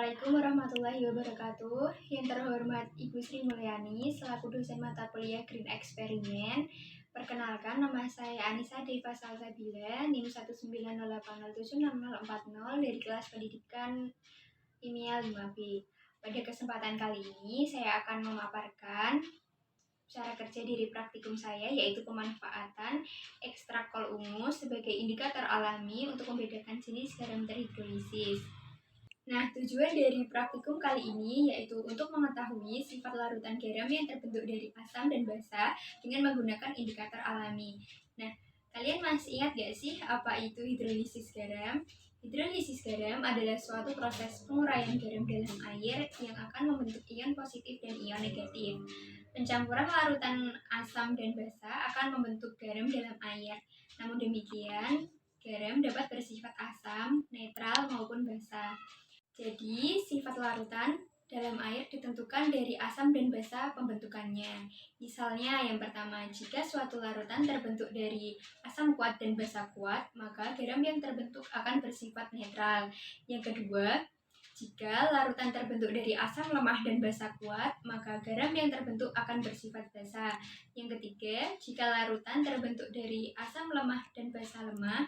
Assalamualaikum warahmatullahi wabarakatuh. Yang terhormat Ibu Sri Mulyani selaku dosen mata kuliah Green Experiment. Perkenalkan, nama saya Anissa Deva Salsabila, NIM 19080706040 dari kelas pendidikan kimia 5B. Pada kesempatan kali ini saya akan memaparkan cara kerja dari praktikum saya, yaitu pemanfaatan ekstrak kol ungu sebagai indikator alami untuk membedakan jenis garam terhidrolisis. Nah, tujuan dari praktikum kali ini yaitu untuk mengetahui sifat larutan garam yang terbentuk dari asam dan basa dengan menggunakan indikator alami. Nah, kalian masih ingat gak sih apa itu hidrolisis garam? Hidrolisis garam adalah suatu proses penguraian garam dalam air yang akan membentuk ion positif dan ion negatif. Pencampuran larutan asam dan basa akan membentuk garam dalam air. Namun demikian, garam dapat bersifat asam, netral maupun basa. Jadi, sifat larutan dalam air ditentukan dari asam dan basa pembentukannya. Misalnya, yang pertama, jika suatu larutan terbentuk dari asam kuat dan basa kuat, maka garam yang terbentuk akan bersifat netral. Yang kedua, jika larutan terbentuk dari asam lemah dan basa kuat, maka garam yang terbentuk akan bersifat basa. Yang ketiga, jika larutan terbentuk dari asam lemah dan basa lemah,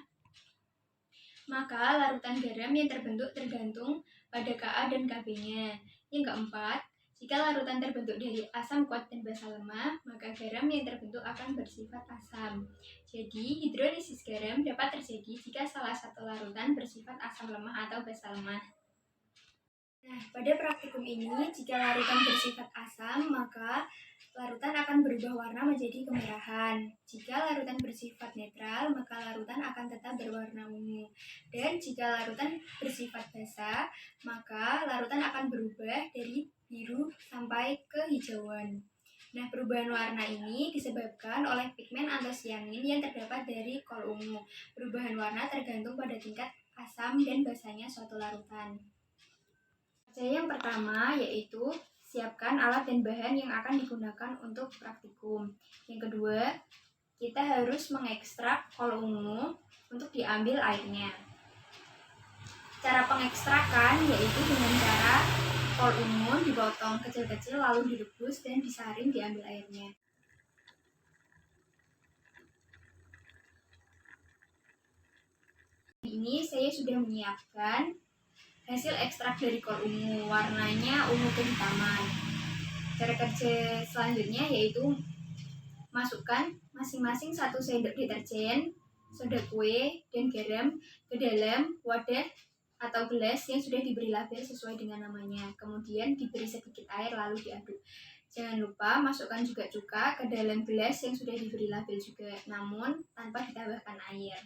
maka larutan garam yang terbentuk tergantung pada Ka dan Kb-nya. Yang keempat, jika larutan terbentuk dari asam kuat dan basa lemah, maka garam yang terbentuk akan bersifat asam. Jadi, hidrolisis garam dapat terjadi jika salah satu larutan bersifat asam lemah atau basa lemah. Nah, pada praktikum ini, jika larutan bersifat asam, maka larutan akan berubah warna menjadi kemerahan. Jika larutan bersifat netral, maka larutan akan tetap berwarna ungu. Dan jika larutan bersifat basa, maka larutan akan berubah dari biru sampai kehijauan. Nah, perubahan warna ini disebabkan oleh pigmen antosianin yang terdapat dari kol ungu. Perubahan warna tergantung pada tingkat asam dan basanya suatu larutan. Yang pertama yaitu siapkan alat dan bahan yang akan digunakan untuk praktikum. Yang kedua, kita harus mengekstrak kol ungu untuk diambil airnya. Cara pengekstrakan yaitu dengan cara kol ungu dipotong kecil-kecil lalu direbus dan disaring diambil airnya. Ini saya sudah menyiapkan hasil ekstrak dari kol ungu, warnanya ungu kehitaman. Cara kerja selanjutnya yaitu masukkan masing-masing 1 sendok deterjen, soda kue, dan garam ke dalam wadah atau gelas yang sudah diberi label sesuai dengan namanya. Kemudian diberi sedikit air lalu diaduk. Jangan lupa masukkan juga cuka ke dalam gelas yang sudah diberi label juga, namun tanpa ditambahkan air.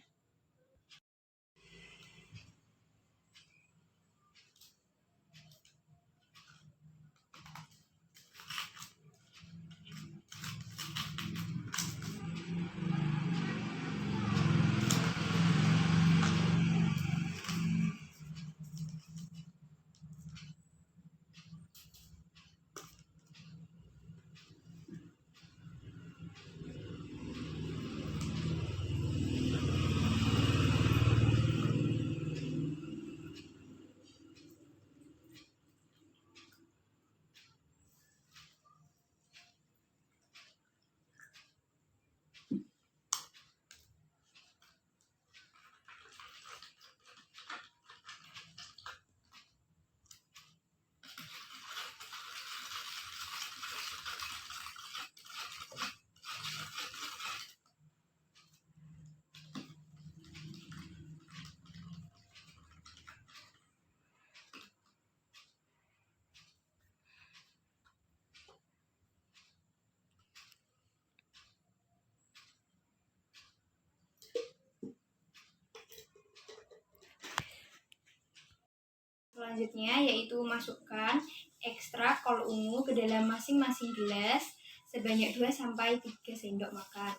Selanjutnya yaitu masukkan ekstrak kol ungu ke dalam masing-masing gelas sebanyak 2-3 sendok makan.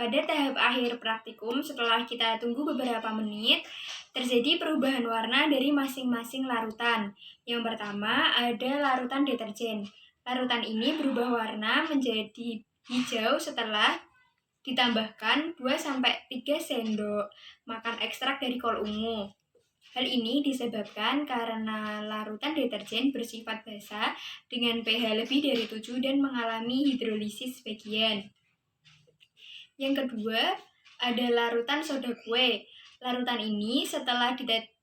pada tahap akhir praktikum setelah kita tunggu beberapa menit, terjadi perubahan warna dari masing-masing larutan. Yang pertama ada larutan deterjen. Larutan ini berubah warna menjadi hijau setelah ditambahkan 2-3 sendok makan ekstrak dari kol ungu. Hal ini disebabkan karena larutan deterjen bersifat basa dengan pH lebih dari 7 dan mengalami hidrolisis sebagian. Yang kedua, ada larutan soda kue. Larutan ini setelah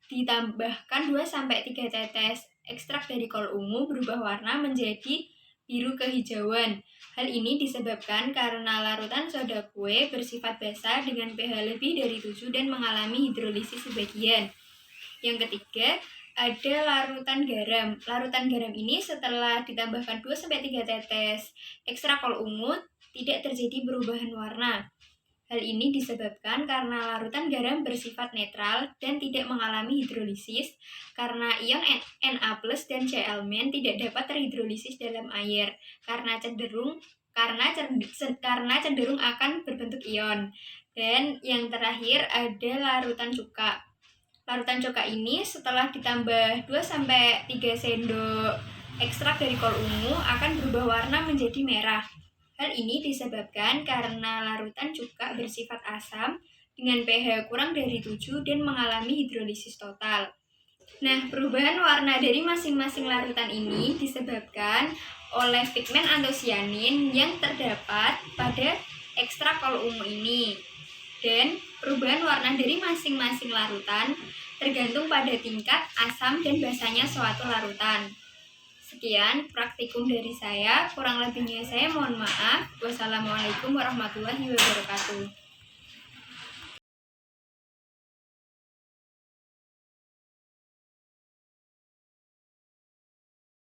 ditambahkan 2-3 tetes ekstrak dari kol ungu berubah warna menjadi biru kehijauan. Hal ini disebabkan karena larutan soda kue bersifat basa dengan pH lebih dari 7 dan mengalami hidrolisis sebagian. Yang ketiga, ada larutan garam. Larutan garam ini setelah ditambahkan 2-3 tetes ekstrak kol ungu tidak terjadi perubahan warna. Hal ini disebabkan karena larutan garam bersifat netral dan tidak mengalami hidrolisis karena ion Na+ dan Cl- tidak dapat terhidrolisis dalam air karena cenderung akan berbentuk ion. Dan yang terakhir ada larutan cuka. Larutan cuka ini setelah ditambah 2-3 sendok ekstrak dari kol ungu akan berubah warna menjadi merah. Hal ini disebabkan karena larutan cuka bersifat asam dengan pH kurang dari 7 dan mengalami hidrolisis total. Nah, perubahan warna dari masing-masing larutan ini disebabkan oleh pigmen antosianin yang terdapat pada ekstrak kol ungu ini. Dan perubahan warna dari masing-masing larutan tergantung pada tingkat asam dan basanya suatu larutan. Sekian praktikum dari saya, kurang lebihnya saya mohon maaf. Wassalamualaikum warahmatullahi wabarakatuh.